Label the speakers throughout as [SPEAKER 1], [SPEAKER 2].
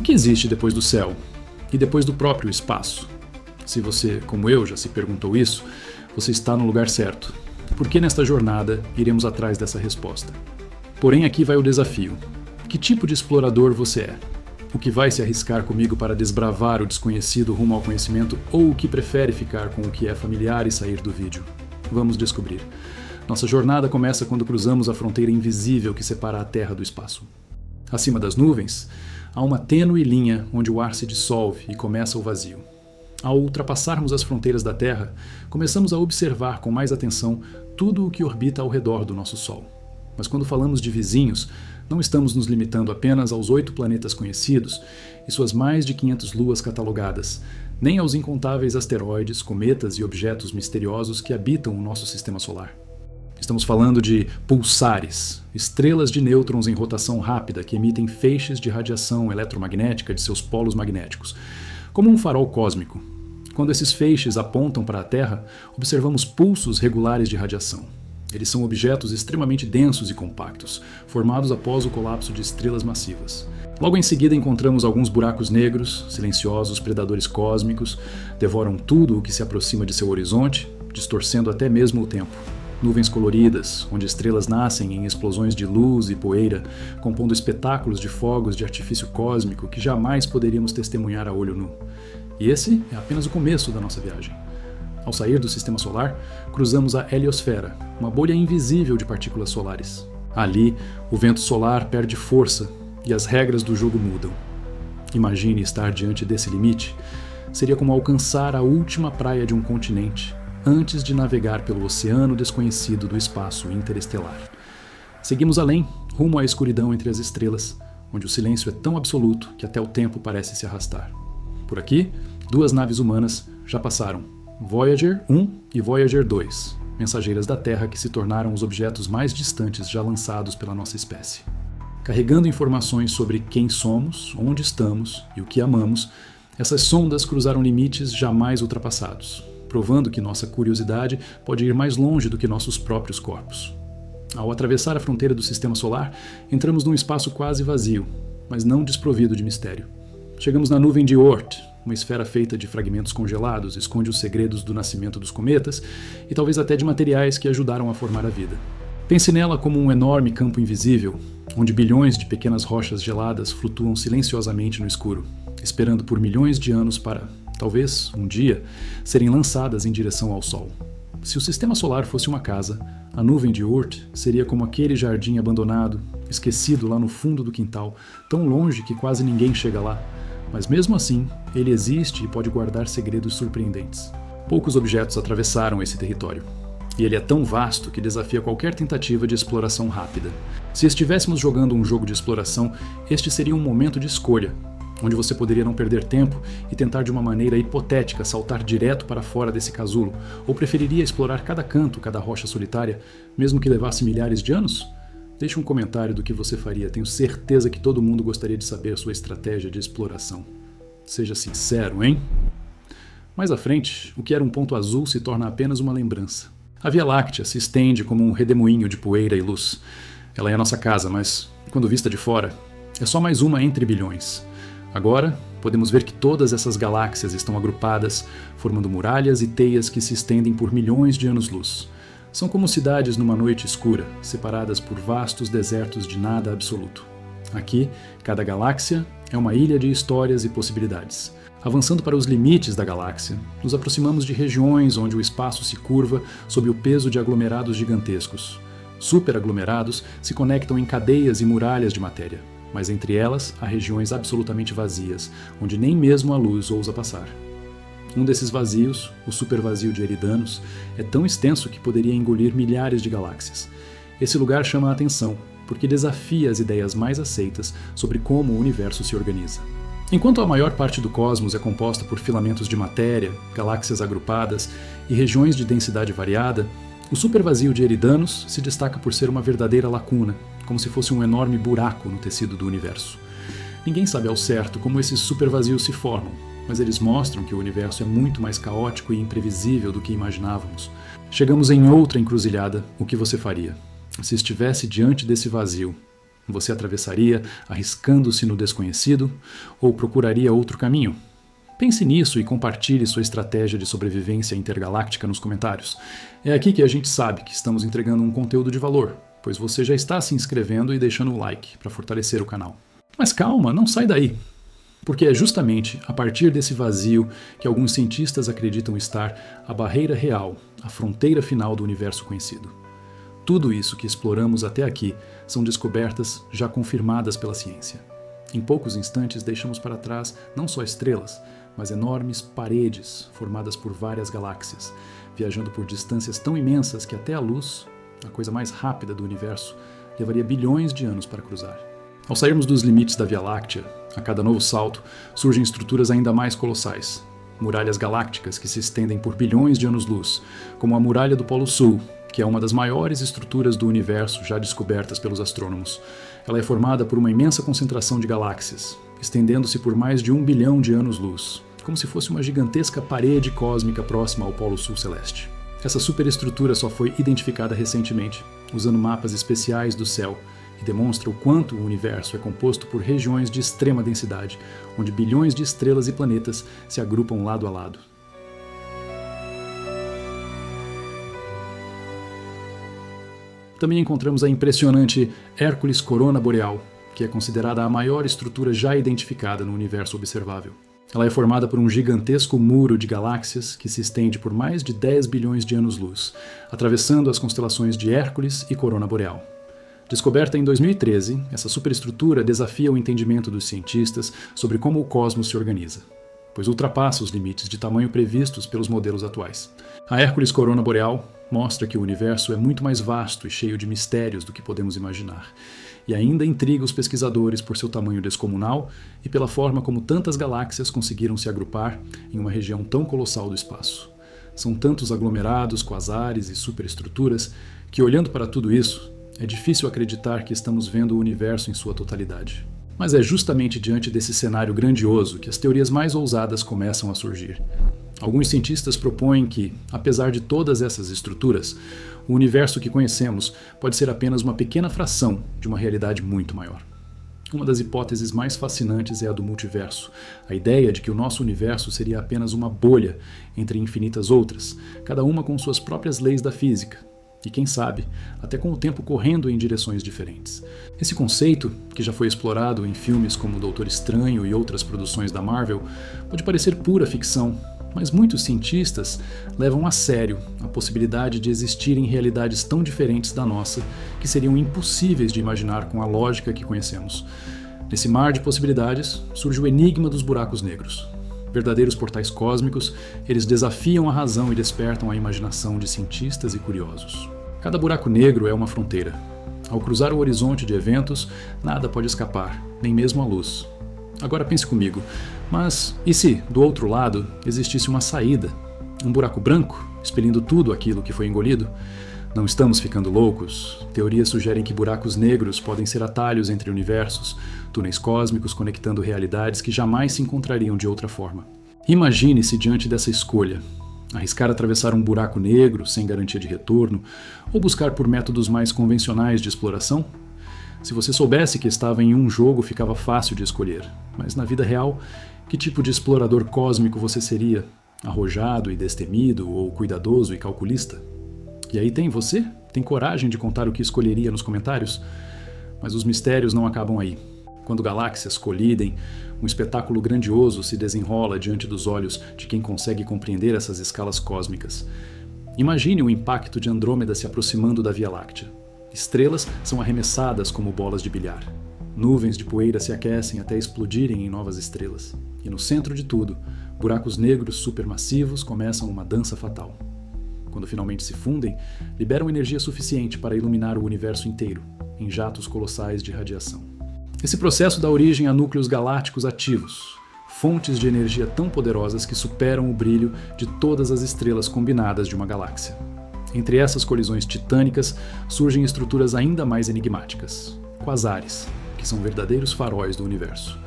[SPEAKER 1] que existe depois do céu? E depois do próprio espaço? Se você, como eu, já se perguntou isso, você está no lugar certo. Porque nesta jornada iremos atrás dessa resposta. Porém, aqui vai o desafio. Que tipo de explorador você é? O que vai se arriscar comigo para desbravar o desconhecido rumo ao conhecimento ou o que prefere ficar com o que é familiar e sair do vídeo? Vamos descobrir. Nossa jornada começa quando cruzamos a fronteira invisível que separa a Terra do espaço. Acima das nuvens, há uma tênue linha onde o ar se dissolve e começa o vazio. Ao ultrapassarmos as fronteiras da Terra, começamos a observar com mais atenção tudo o que orbita ao redor do nosso Sol. Mas quando falamos de vizinhos, não estamos nos limitando apenas aos 8 planetas conhecidos e suas mais de 500 luas catalogadas, nem aos incontáveis asteroides, cometas e objetos misteriosos que habitam o nosso sistema solar. Estamos falando de pulsares, estrelas de nêutrons em rotação rápida que emitem feixes de radiação eletromagnética de seus polos magnéticos, como um farol cósmico. Quando esses feixes apontam para a Terra, observamos pulsos regulares de radiação. Eles são objetos extremamente densos e compactos, formados após o colapso de estrelas massivas. Logo em seguida encontramos alguns buracos negros, silenciosos predadores cósmicos, devoram tudo o que se aproxima de seu horizonte, distorcendo até mesmo o tempo. Nuvens coloridas, onde estrelas nascem em explosões de luz e poeira, compondo espetáculos de fogos de artifício cósmico que jamais poderíamos testemunhar a olho nu. E esse é apenas o começo da nossa viagem. Ao sair do sistema solar, cruzamos a heliosfera, uma bolha invisível de partículas solares. Ali, o vento solar perde força e as regras do jogo mudam. Imagine estar diante desse limite. Seria como alcançar a última praia de um continente, antes de navegar pelo oceano desconhecido do espaço interestelar. Seguimos além, rumo à escuridão entre as estrelas, onde o silêncio é tão absoluto que até o tempo parece se arrastar. Por aqui, 2 naves humanas já passaram, Voyager 1 e Voyager 2, mensageiras da Terra que se tornaram os objetos mais distantes já lançados pela nossa espécie. Carregando informações sobre quem somos, onde estamos e o que amamos, essas sondas cruzaram limites jamais ultrapassados, provando que nossa curiosidade pode ir mais longe do que nossos próprios corpos. Ao atravessar a fronteira do sistema solar, entramos num espaço quase vazio, mas não desprovido de mistério. Chegamos na nuvem de Oort, uma esfera feita de fragmentos congelados, esconde os segredos do nascimento dos cometas e talvez até de materiais que ajudaram a formar a vida. Pense nela como um enorme campo invisível, onde bilhões de pequenas rochas geladas flutuam silenciosamente no escuro, esperando por milhões de anos para, talvez, um dia, serem lançadas em direção ao Sol. Se o sistema solar fosse uma casa, a nuvem de Oort seria como aquele jardim abandonado, esquecido lá no fundo do quintal, tão longe que quase ninguém chega lá. Mas mesmo assim, ele existe e pode guardar segredos surpreendentes. Poucos objetos atravessaram esse território. E ele é tão vasto que desafia qualquer tentativa de exploração rápida. Se estivéssemos jogando um jogo de exploração, este seria um momento de escolha, onde você poderia não perder tempo e tentar de uma maneira hipotética saltar direto para fora desse casulo, ou preferiria explorar cada canto, cada rocha solitária, mesmo que levasse milhares de anos? Deixe um comentário do que você faria, tenho certeza que todo mundo gostaria de saber a sua estratégia de exploração. Seja sincero, hein? Mais à frente, o que era um ponto azul se torna apenas uma lembrança. A Via Láctea se estende como um redemoinho de poeira e luz. Ela é a nossa casa, mas, quando vista de fora, é só mais uma entre bilhões. Agora, podemos ver que todas essas galáxias estão agrupadas, formando muralhas e teias que se estendem por milhões de anos-luz. São como cidades numa noite escura, separadas por vastos desertos de nada absoluto. Aqui, cada galáxia é uma ilha de histórias e possibilidades. Avançando para os limites da galáxia, nos aproximamos de regiões onde o espaço se curva sob o peso de aglomerados gigantescos. Superaglomerados se conectam em cadeias e muralhas de matéria, mas entre elas há regiões absolutamente vazias, onde nem mesmo a luz ousa passar. Um desses vazios, o supervazio de Eridanos, é tão extenso que poderia engolir milhares de galáxias. Esse lugar chama a atenção, porque desafia as ideias mais aceitas sobre como o universo se organiza. Enquanto a maior parte do cosmos é composta por filamentos de matéria, galáxias agrupadas e regiões de densidade variada, o supervazio de Eridanos se destaca por ser uma verdadeira lacuna, como se fosse um enorme buraco no tecido do universo. Ninguém sabe ao certo como esses supervazios se formam, mas eles mostram que o universo é muito mais caótico e imprevisível do que imaginávamos. Chegamos em outra encruzilhada, o que você faria? Se estivesse diante desse vazio, Você atravessaria arriscando-se no desconhecido ou procuraria outro caminho? Pense nisso e compartilhe sua estratégia de sobrevivência intergaláctica nos comentários. É aqui que a gente sabe que estamos entregando um conteúdo de valor, pois você já está se inscrevendo e deixando o like para fortalecer o canal. Mas calma, não sai daí! Porque é justamente a partir desse vazio que alguns cientistas acreditam estar a barreira real, a fronteira final do universo conhecido. Tudo isso que exploramos até aqui são descobertas já confirmadas pela ciência. Em poucos instantes deixamos para trás não só estrelas, mas enormes paredes formadas por várias galáxias, viajando por distâncias tão imensas que até a luz, a coisa mais rápida do universo, levaria bilhões de anos para cruzar. Ao sairmos dos limites da Via Láctea, a cada novo salto, surgem estruturas ainda mais colossais. Muralhas galácticas que se estendem por bilhões de anos-luz, como a Muralha do Polo Sul, que é uma das maiores estruturas do universo já descobertas pelos astrônomos. Ela é formada por uma imensa concentração de galáxias, estendendo-se por mais de 1 bilhão de anos-luz, como se fosse uma gigantesca parede cósmica próxima ao Polo Sul celeste. Essa superestrutura só foi identificada recentemente, usando mapas especiais do céu, e demonstra o quanto o universo é composto por regiões de extrema densidade, onde bilhões de estrelas e planetas se agrupam lado a lado. Também encontramos a impressionante Hércules Corona Boreal, que é considerada a maior estrutura já identificada no universo observável. Ela é formada por um gigantesco muro de galáxias que se estende por mais de 10 bilhões de anos-luz, atravessando as constelações de Hércules e Corona Boreal. Descoberta em 2013, essa superestrutura desafia o entendimento dos cientistas sobre como o cosmos se organiza, pois ultrapassa os limites de tamanho previstos pelos modelos atuais. A Hércules Corona Boreal mostra que o universo é muito mais vasto e cheio de mistérios do que podemos imaginar, e ainda intriga os pesquisadores por seu tamanho descomunal e pela forma como tantas galáxias conseguiram se agrupar em uma região tão colossal do espaço. São tantos aglomerados, quasares e superestruturas que, olhando para tudo isso, é difícil acreditar que estamos vendo o universo em sua totalidade. Mas é justamente diante desse cenário grandioso que as teorias mais ousadas começam a surgir. Alguns cientistas propõem que, apesar de todas essas estruturas, o universo que conhecemos pode ser apenas uma pequena fração de uma realidade muito maior. Uma das hipóteses mais fascinantes é a do multiverso, a ideia de que o nosso universo seria apenas uma bolha entre infinitas outras, cada uma com suas próprias leis da física, e quem sabe, até com o tempo correndo em direções diferentes. Esse conceito, que já foi explorado em filmes como Doutor Estranho e outras produções da Marvel, pode parecer pura ficção, mas muitos cientistas levam a sério a possibilidade de existirem realidades tão diferentes da nossa que seriam impossíveis de imaginar com a lógica que conhecemos. Nesse mar de possibilidades, surge o enigma dos buracos negros. Verdadeiros portais cósmicos, eles desafiam a razão e despertam a imaginação de cientistas e curiosos. Cada buraco negro é uma fronteira. Ao cruzar o horizonte de eventos, nada pode escapar, nem mesmo a luz. Agora pense comigo, mas e se, do outro lado, existisse uma saída? Um buraco branco, expelindo tudo aquilo que foi engolido? Não estamos ficando loucos? Teorias sugerem que buracos negros podem ser atalhos entre universos, túneis cósmicos conectando realidades que jamais se encontrariam de outra forma. Imagine-se diante dessa escolha. Arriscar atravessar um buraco negro sem garantia de retorno, ou buscar por métodos mais convencionais de exploração? Se você soubesse que estava em um jogo, ficava fácil de escolher. Mas na vida real, que tipo de explorador cósmico você seria? Arrojado e destemido, ou cuidadoso e calculista? E aí tem você? Tem coragem de contar o que escolheria nos comentários? Mas os mistérios não acabam aí. Quando galáxias colidem, um espetáculo grandioso se desenrola diante dos olhos de quem consegue compreender essas escalas cósmicas. Imagine o impacto de Andrômeda se aproximando da Via Láctea. Estrelas são arremessadas como bolas de bilhar. Nuvens de poeira se aquecem até explodirem em novas estrelas. E no centro de tudo, buracos negros supermassivos começam uma dança fatal. Quando finalmente se fundem, liberam energia suficiente para iluminar o universo inteiro, em jatos colossais de radiação. Esse processo dá origem a núcleos galácticos ativos, fontes de energia tão poderosas que superam o brilho de todas as estrelas combinadas de uma galáxia. Entre essas colisões titânicas surgem estruturas ainda mais enigmáticas, quasares, que são verdadeiros faróis do universo.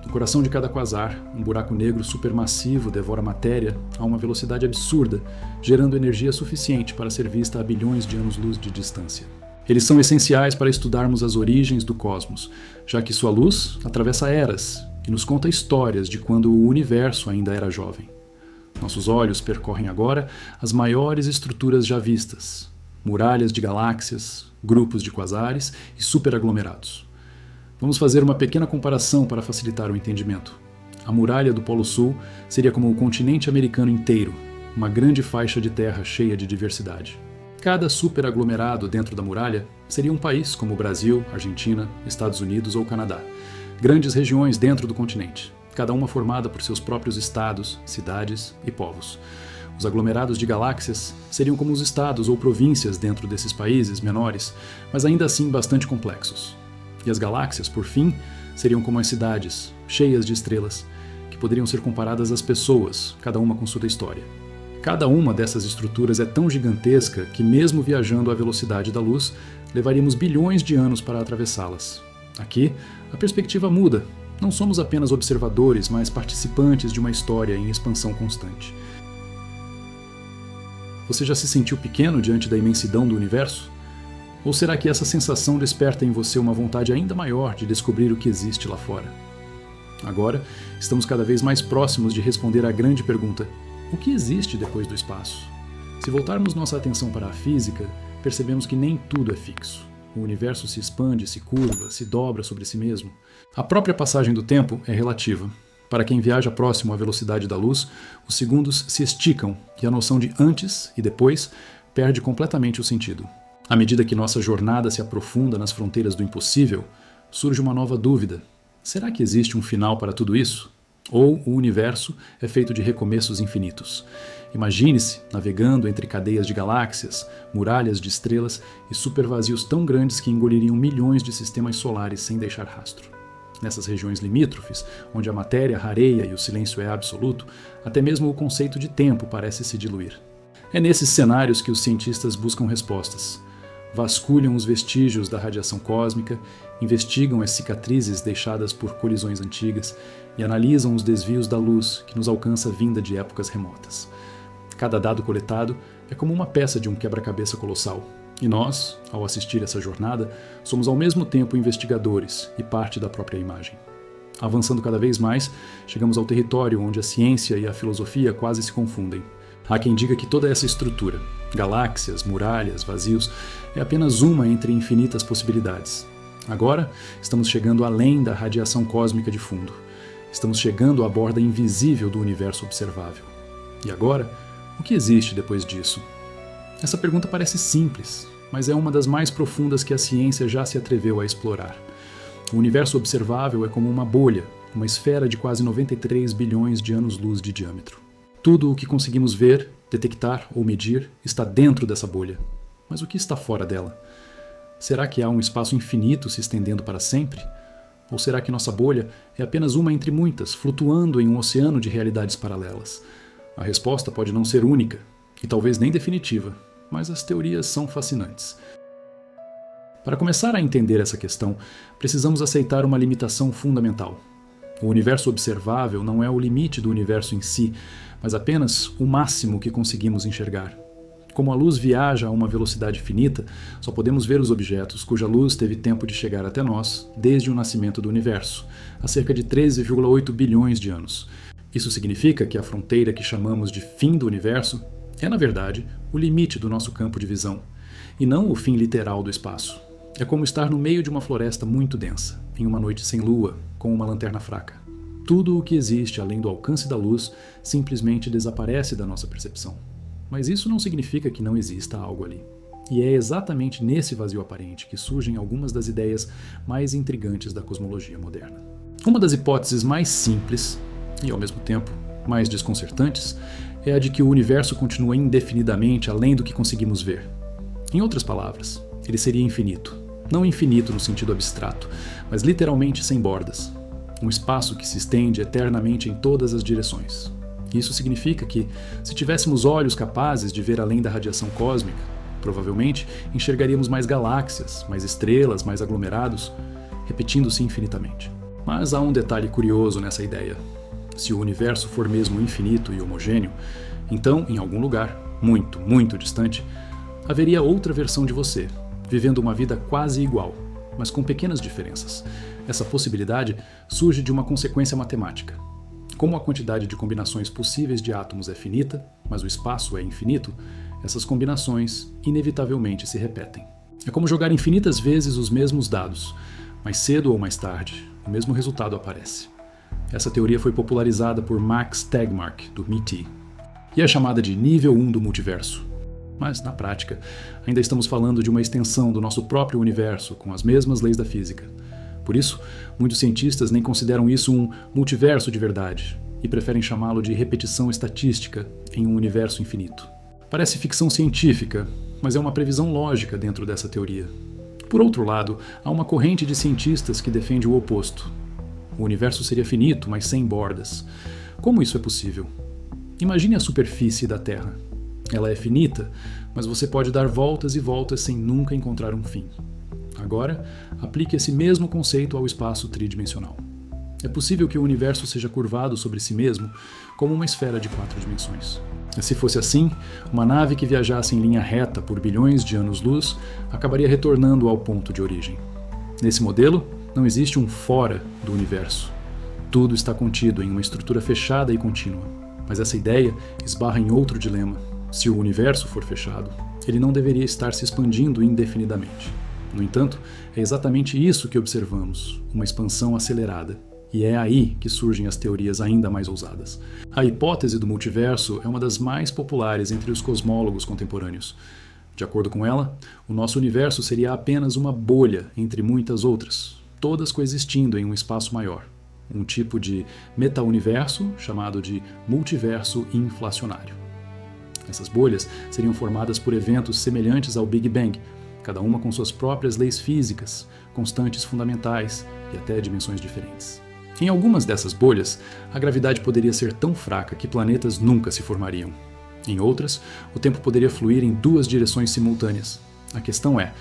[SPEAKER 1] No coração de cada quasar, um buraco negro supermassivo devora matéria a uma velocidade absurda, gerando energia suficiente para ser vista a bilhões de anos-luz de distância. Eles são essenciais para estudarmos as origens do cosmos, já que sua luz atravessa eras e nos conta histórias de quando o universo ainda era jovem. Nossos olhos percorrem agora as maiores estruturas já vistas: muralhas de galáxias, grupos de quasares e superaglomerados. Vamos fazer uma pequena comparação para facilitar o entendimento. A muralha do Polo Sul seria como o continente americano inteiro, uma grande faixa de terra cheia de diversidade. Cada superaglomerado dentro da muralha seria um país como o Brasil, Argentina, Estados Unidos ou Canadá. Grandes regiões dentro do continente, cada uma formada por seus próprios estados, cidades e povos. Os aglomerados de galáxias seriam como os estados ou províncias dentro desses países menores, mas ainda assim bastante complexos. E as galáxias, por fim, seriam como as cidades, cheias de estrelas, que poderiam ser comparadas às pessoas, cada uma com sua história. Cada uma dessas estruturas é tão gigantesca que, mesmo viajando à velocidade da luz, levaríamos bilhões de anos para atravessá-las. Aqui, a perspectiva muda. Não somos apenas observadores, mas participantes de uma história em expansão constante. Você já se sentiu pequeno diante da imensidão do universo? Ou será que essa sensação desperta em você uma vontade ainda maior de descobrir o que existe lá fora? Agora, estamos cada vez mais próximos de responder à grande pergunta: o que existe depois do espaço? Se voltarmos nossa atenção para a física, percebemos que nem tudo é fixo. O universo se expande, se curva, se dobra sobre si mesmo. A própria passagem do tempo é relativa. Para quem viaja próximo à velocidade da luz, os segundos se esticam e a noção de antes e depois perde completamente o sentido. À medida que nossa jornada se aprofunda nas fronteiras do impossível, surge uma nova dúvida. Será que existe um final para tudo isso? Ou o universo é feito de recomeços infinitos? Imagine-se navegando entre cadeias de galáxias, muralhas de estrelas e supervazios tão grandes que engoliriam milhões de sistemas solares sem deixar rastro. Nessas regiões limítrofes, onde a matéria rareia e o silêncio é absoluto, até mesmo o conceito de tempo parece se diluir. É nesses cenários que os cientistas buscam respostas. Vasculham os vestígios da radiação cósmica, investigam as cicatrizes deixadas por colisões antigas e analisam os desvios da luz que nos alcança vinda de épocas remotas. Cada dado coletado é como uma peça de um quebra-cabeça colossal, e nós, ao assistir essa jornada, somos ao mesmo tempo investigadores e parte da própria imagem. Avançando cada vez mais, chegamos ao território onde a ciência e a filosofia quase se confundem. Há quem diga que toda essa estrutura, galáxias, muralhas, vazios, é apenas uma entre infinitas possibilidades. Agora, estamos chegando além da radiação cósmica de fundo. Estamos chegando à borda invisível do universo observável. E agora, o que existe depois disso? Essa pergunta parece simples, mas é uma das mais profundas que a ciência já se atreveu a explorar. O universo observável é como uma bolha, uma esfera de quase 93 bilhões de anos-luz de diâmetro. Tudo o que conseguimos ver, detectar ou medir está dentro dessa bolha. Mas o que está fora dela? Será que há um espaço infinito se estendendo para sempre? Ou será que nossa bolha é apenas uma entre muitas, flutuando em um oceano de realidades paralelas? A resposta pode não ser única, e talvez nem definitiva, mas as teorias são fascinantes. Para começar a entender essa questão, precisamos aceitar uma limitação fundamental. O universo observável não é o limite do universo em si, mas apenas o máximo que conseguimos enxergar. Como a luz viaja a uma velocidade finita, só podemos ver os objetos cuja luz teve tempo de chegar até nós desde o nascimento do universo, há cerca de 13,8 bilhões de anos. Isso significa que a fronteira que chamamos de fim do universo é, na verdade, o limite do nosso campo de visão, e não o fim literal do espaço. É como estar no meio de uma floresta muito densa, em uma noite sem lua, com uma lanterna fraca. Tudo o que existe além do alcance da luz simplesmente desaparece da nossa percepção. Mas isso não significa que não exista algo ali. E é exatamente nesse vazio aparente que surgem algumas das ideias mais intrigantes da cosmologia moderna. Uma das hipóteses mais simples, e ao mesmo tempo mais desconcertantes, é a de que o universo continua indefinidamente além do que conseguimos ver. Em outras palavras, ele seria infinito. Não infinito no sentido abstrato, mas literalmente sem bordas. Um espaço que se estende eternamente em todas as direções. Isso significa que, se tivéssemos olhos capazes de ver além da radiação cósmica, provavelmente enxergaríamos mais galáxias, mais estrelas, mais aglomerados, repetindo-se infinitamente. Mas há um detalhe curioso nessa ideia. Se o universo for mesmo infinito e homogêneo, então, em algum lugar, muito, muito distante, haveria outra versão de você, vivendo uma vida quase igual, mas com pequenas diferenças. Essa possibilidade surge de uma consequência matemática. Como a quantidade de combinações possíveis de átomos é finita, mas o espaço é infinito, essas combinações inevitavelmente se repetem. É como jogar infinitas vezes os mesmos dados. Mais cedo ou mais tarde, o mesmo resultado aparece. Essa teoria foi popularizada por Max Tegmark, do MIT, e é chamada de nível 1 do multiverso. Mas, na prática, ainda estamos falando de uma extensão do nosso próprio universo com as mesmas leis da física. Por isso, muitos cientistas nem consideram isso um multiverso de verdade e preferem chamá-lo de repetição estatística em um universo infinito. Parece ficção científica, mas é uma previsão lógica dentro dessa teoria. Por outro lado, há uma corrente de cientistas que defende o oposto. O universo seria finito, mas sem bordas. Como isso é possível? Imagine a superfície da Terra. Ela é finita, mas você pode dar voltas e voltas sem nunca encontrar um fim. Agora, aplique esse mesmo conceito ao espaço tridimensional. É possível que o universo seja curvado sobre si mesmo como uma esfera de 4 dimensões. Se fosse assim, uma nave que viajasse em linha reta por bilhões de anos-luz acabaria retornando ao ponto de origem. Nesse modelo, não existe um fora do universo. Tudo está contido em uma estrutura fechada e contínua. Mas essa ideia esbarra em outro dilema. Se o universo for fechado, ele não deveria estar se expandindo indefinidamente. No entanto, é exatamente isso que observamos, uma expansão acelerada. E é aí que surgem as teorias ainda mais ousadas. A hipótese do multiverso é uma das mais populares entre os cosmólogos contemporâneos. De acordo com ela, o nosso universo seria apenas uma bolha entre muitas outras, todas coexistindo em um espaço maior. Um tipo de meta-universo chamado de multiverso inflacionário. Essas bolhas seriam formadas por eventos semelhantes ao Big Bang, cada uma com suas próprias leis físicas, constantes fundamentais e até dimensões diferentes. Em algumas dessas bolhas, a gravidade poderia ser tão fraca que planetas nunca se formariam. Em outras, o tempo poderia fluir em 2 direções simultâneas. A questão é,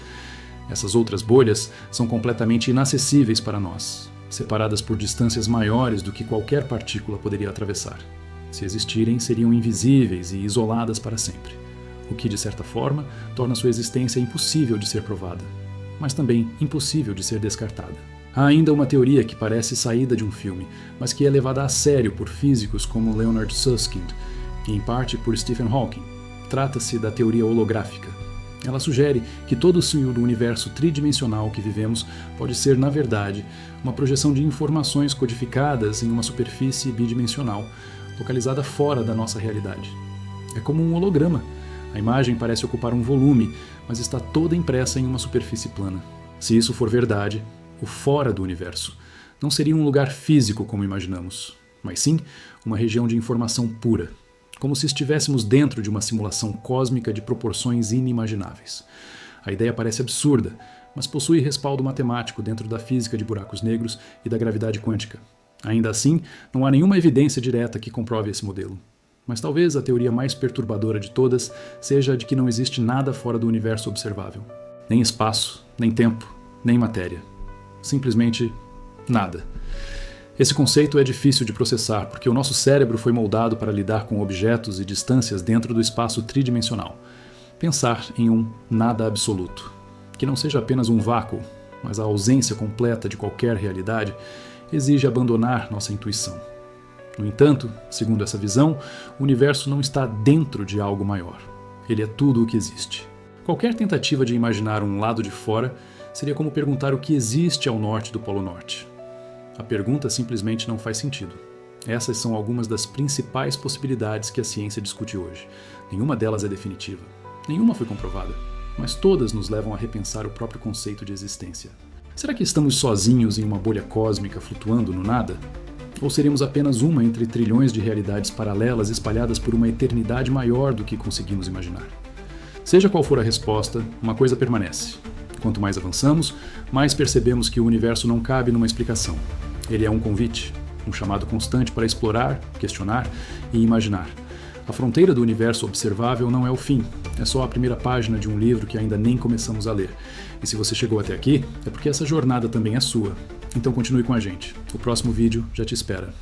[SPEAKER 1] essas outras bolhas são completamente inacessíveis para nós, separadas por distâncias maiores do que qualquer partícula poderia atravessar. Se existirem, seriam invisíveis e isoladas para sempre, o que, de certa forma, torna sua existência impossível de ser provada, mas também impossível de ser descartada. Há ainda uma teoria que parece saída de um filme, mas que é levada a sério por físicos como Leonard Susskind e, em parte, por Stephen Hawking. Trata-se da teoria holográfica. Ela sugere que todo o universo tridimensional que vivemos pode ser, na verdade, uma projeção de informações codificadas em uma superfície bidimensional, localizada fora da nossa realidade. É como um holograma. A imagem parece ocupar um volume, mas está toda impressa em uma superfície plana. Se isso for verdade, o fora do universo não seria um lugar físico como imaginamos, mas sim uma região de informação pura, como se estivéssemos dentro de uma simulação cósmica de proporções inimagináveis. A ideia parece absurda, mas possui respaldo matemático dentro da física de buracos negros e da gravidade quântica. Ainda assim, não há nenhuma evidência direta que comprove esse modelo. Mas talvez a teoria mais perturbadora de todas seja a de que não existe nada fora do universo observável. Nem espaço, nem tempo, nem matéria. Simplesmente nada. Esse conceito é difícil de processar porque o nosso cérebro foi moldado para lidar com objetos e distâncias dentro do espaço tridimensional. Pensar em um nada absoluto, que não seja apenas um vácuo, mas a ausência completa de qualquer realidade, exige abandonar nossa intuição. No entanto, segundo essa visão, o universo não está dentro de algo maior. Ele é tudo o que existe. Qualquer tentativa de imaginar um lado de fora seria como perguntar o que existe ao norte do Polo Norte. A pergunta simplesmente não faz sentido. Essas são algumas das principais possibilidades que a ciência discute hoje. Nenhuma delas é definitiva. Nenhuma foi comprovada. Mas todas nos levam a repensar o próprio conceito de existência. Será que estamos sozinhos em uma bolha cósmica flutuando no nada? Ou seremos apenas uma entre trilhões de realidades paralelas espalhadas por uma eternidade maior do que conseguimos imaginar? Seja qual for a resposta, uma coisa permanece. Quanto mais avançamos, mais percebemos que o universo não cabe numa explicação. Ele é um convite, um chamado constante para explorar, questionar e imaginar. A fronteira do universo observável não é o fim, é só a primeira página de um livro que ainda nem começamos a ler. E se você chegou até aqui, é porque essa jornada também é sua. Então continue com a gente. O próximo vídeo já te espera.